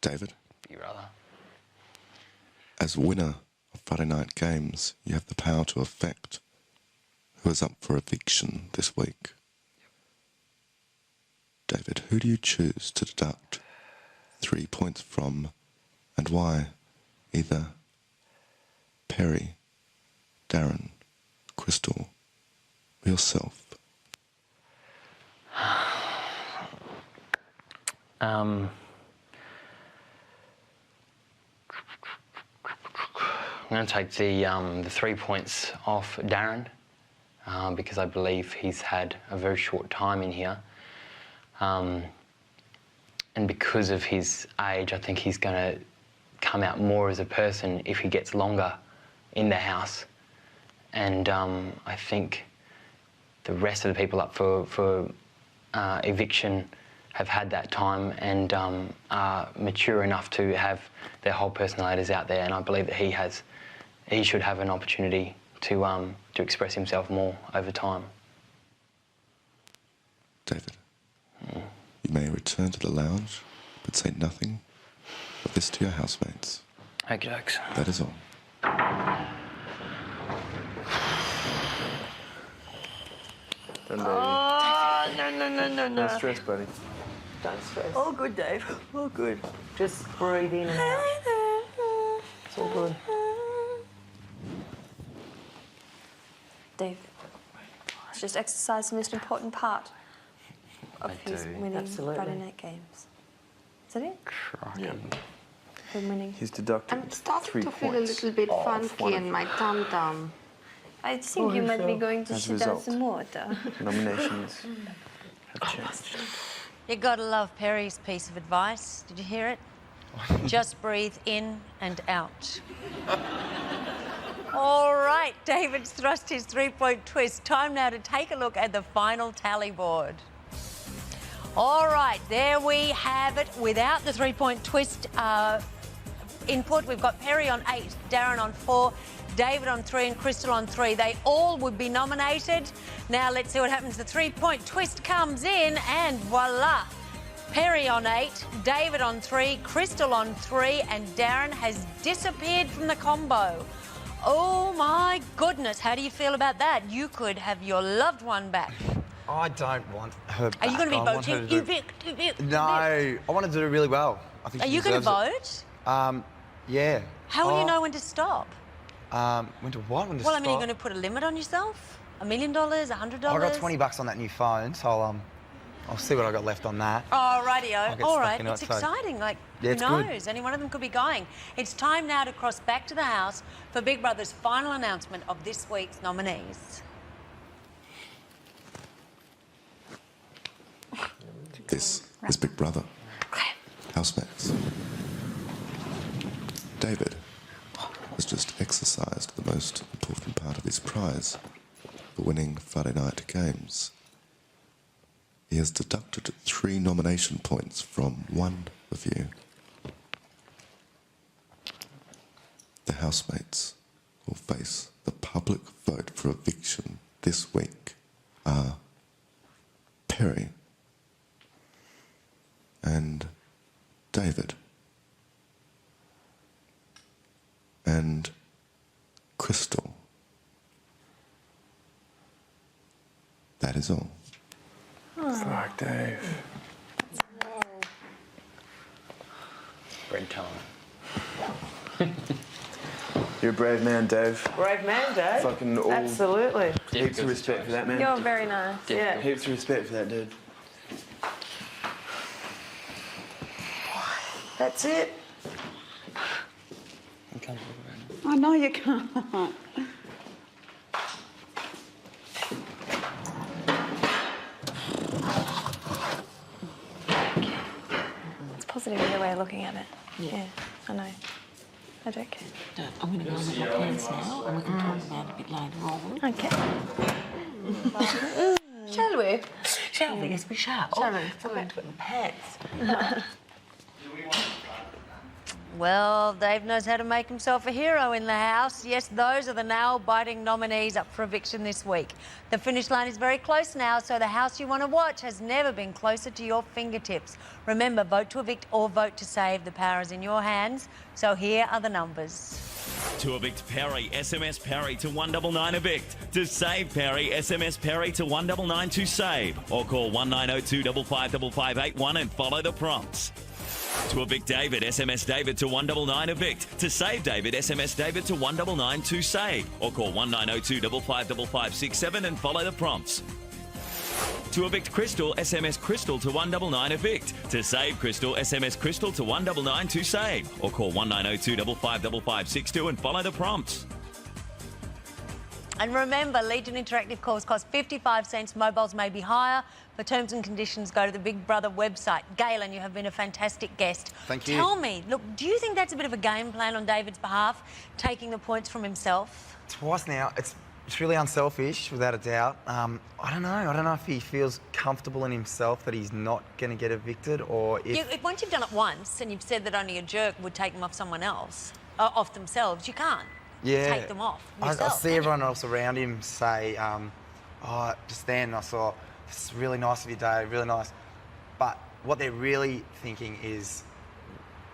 G: David,
J: Big Brother.
G: as winner of Friday night games, you have the power to affect who is up for eviction this week. David, who do you choose to deduct 3 points from and why? Either Perry, Darren, Crystal, or yourself?
J: I'm going to take the 3 points off Darren because I believe he's had a very short time in here. And because of his age, I think he's going to come out more as a person if he gets longer in the house. And I think the rest of the people up for eviction have had that time and are mature enough to have their whole personalities out there, and I believe that he should have an opportunity to express himself more over time.
G: David, you may return to the lounge, but say nothing of this to your housemates.
J: Okay, jokes.
G: That is all.
D: Done, baby.
A: Oh, no.
D: No stress, buddy.
A: Don't stress. All good, Dave. All good. Just breathe in and out. It's all good.
O: Dave, it's just exercise the most important part of his winning
A: Absolutely.
O: Friday night games. Is that it?
D: Yeah.
O: Him winning.
D: He's deducted
Q: I'm starting
D: 3
Q: to feel a
D: points
Q: little bit
D: off
Q: funky
D: one
Q: in my tum-tum.
O: I think you might be going to
D: As a
O: sit down
D: result,
O: some water.
D: nominations have changed.
E: You gotta love Perry's piece of advice. Did you hear it? Just breathe in and out. All right, David's thrust his 3-point twist. Time now to take a look at the final tally board. All right, there we have it. Without the 3-point twist input, we've got Perry on 8, Darren on 4, David on 3 and Crystal on 3. They all would be nominated. Now let's see what happens. The 3-point twist comes in and voila. Perry on 8, David on 3, Crystal on 3 and Darren has disappeared from the combo. Oh my goodness, how do you feel about that? You could have your loved one back.
N: I don't want her back.
E: Are you going to be
N: I want her
E: voting?
N: to do-
E: Evict.
N: No, I want to do really well. I think
E: Are
N: she
E: you going to
N: deserves
E: vote?
N: it. Yeah.
E: How will you know when to stop?
N: When to what? When to
E: Well, I
N: stop?
E: mean, you're going to put a limit on yourself? $1 million, $100?
N: I got $20 on that new phone, so I'll see what I got left on that.
E: Oh, rightio.
N: I'll get
E: All
N: stuck
E: right,
N: in it,
E: it's
N: so-
E: exciting. Like,
N: Yeah,
E: who
N: it's good.
E: knows? Any one of them could be going. It's time now to cross back to the house for Big Brother's final announcement of this week's nominees.
G: This is Big Brother. Housemates. David has just exercised the most important part of his prize for winning Friday night games. He has deducted 3 nomination points from one of you. The housemates will face the public vote for eviction this week are Perry and David and Crystal. That is all.
D: Fuck, Dave.
J: Red time.
P: You're a brave man, Dave.
A: Brave man, Dave.
P: Fucking all.
A: Absolutely.
P: Heaps of respect for that, man.
O: You're very nice.
A: Yeah.
P: Heaps of respect for that, dude.
A: That's it.
R: I know you can't.
O: It's positive either way of looking at it. Yeah, I know. I don't care.
S: I'm going to go with my pants now and we can talk about it a bit later on.
O: Okay. Shall we?
A: Shall we? Yes, we shall.
O: Shall we?
A: I'm going to put my pants.
E: Well, Dave knows how to make himself a hero in the house. Yes, those are the nail-biting nominees up for eviction this week. The finish line is very close now, so the house you want to watch has never been closer to your fingertips. Remember, vote to evict or vote to save. The power is in your hands. So here are the numbers.
H: To evict Perry, SMS Perry to 199 evict. To save Perry, SMS Perry to 199 to save. Or call 1902 555581 and follow the prompts. To evict David, SMS David to 199 evict. To save David, SMS David to 199 to save. Or call 1902 555567 and follow the prompts. To evict Crystal, SMS Crystal to 199 evict. To save Crystal, SMS Crystal to 199 to save. Or call 1902 555562 and follow the prompts.
E: And remember, Legion Interactive calls cost 55 cents. Mobiles may be higher. For terms and conditions, go to the Big Brother website. Galen, you have been a fantastic guest.
N: Thank you.
E: Tell me, look, do you think that's a bit of a game plan on David's behalf, taking the points from himself?
N: Twice now. It's really unselfish, without a doubt. I don't know. I don't know if he feels comfortable in himself that he's not going to get evicted, or if...
E: Once you've done it once and you've said that only a jerk would take them off someone else, off themselves, you can't take them off yourself.
N: I see everyone else around him say, oh, just then I saw, it's really nice of you, Dave, really nice. But what they're really thinking is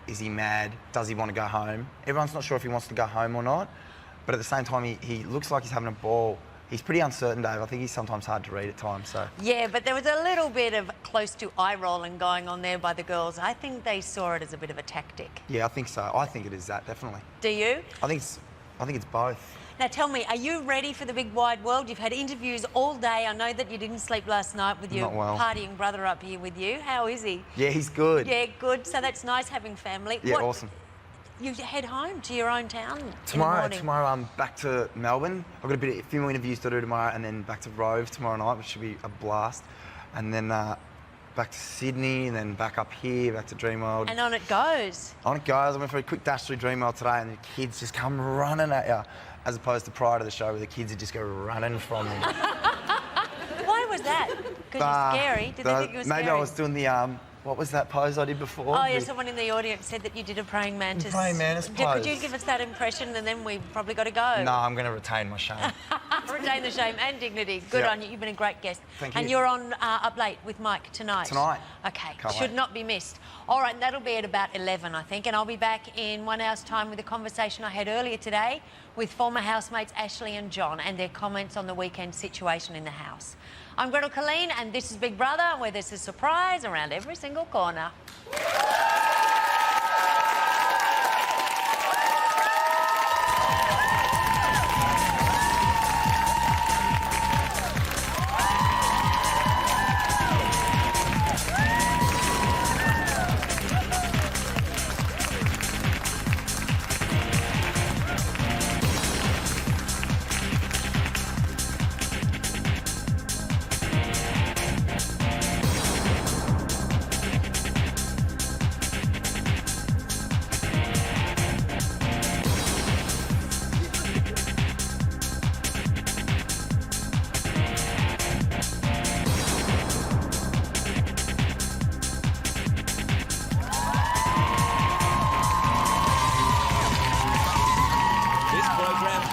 N: he mad? Does he want to go home? Everyone's not sure if he wants to go home or not. But at the same time, he looks like he's having a ball. He's pretty uncertain, Dave. I think he's sometimes hard to read at times, so...
E: Yeah, but there was a little bit of close to eye-rolling going on there by the girls. I think they saw it as a bit of a tactic.
N: Yeah, I think so. I think it is that, definitely.
E: Do you?
N: I think it's both.
E: Now tell me, are you ready for the big wide world? You've had interviews all day. I know that you didn't sleep last night with your partying brother up here with you. How is he?
N: Yeah, he's good.
E: Yeah, good. So that's nice having family.
N: Yeah, awesome.
E: You head home to your own town
N: tomorrow I'm back to Melbourne. I've got a few more interviews to do tomorrow, and then back to Rove tomorrow night, which should be a blast. And then back to Sydney, and then back up here, back to Dreamworld.
E: And on it goes.
N: On it goes. I went for a quick dash through Dreamworld today, and the kids just come running at you, as opposed to prior to the show where the kids would just go running from you.
E: Why was that? Because you're scary? Did they think you were scary?
N: Maybe I was doing the, what was that pose I did before?
E: Oh, yeah, someone in the audience said that you did a praying mantis.
N: Praying mantis pose.
E: Could you give us that impression, and then we've probably got to go?
N: No, I'm going to retain my shame.
E: Retain the shame and dignity. Good on you. You've been a great guest.
N: Thank you.
E: And you're on Up Late with Mike tonight.
N: Tonight.
E: Okay.
N: Can't
E: Should
N: wait.
E: not be missed. All right, that'll be at about 11, I think, and I'll be back in 1 hour's time with a conversation I had earlier today with former housemates Ashley and John and their comments on the weekend situation in the house. I'm Gretel Killeen, and this is Big Brother, where there's a surprise around every single corner.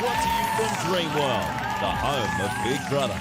H: Brought to you from Dreamworld, the home of Big Brother.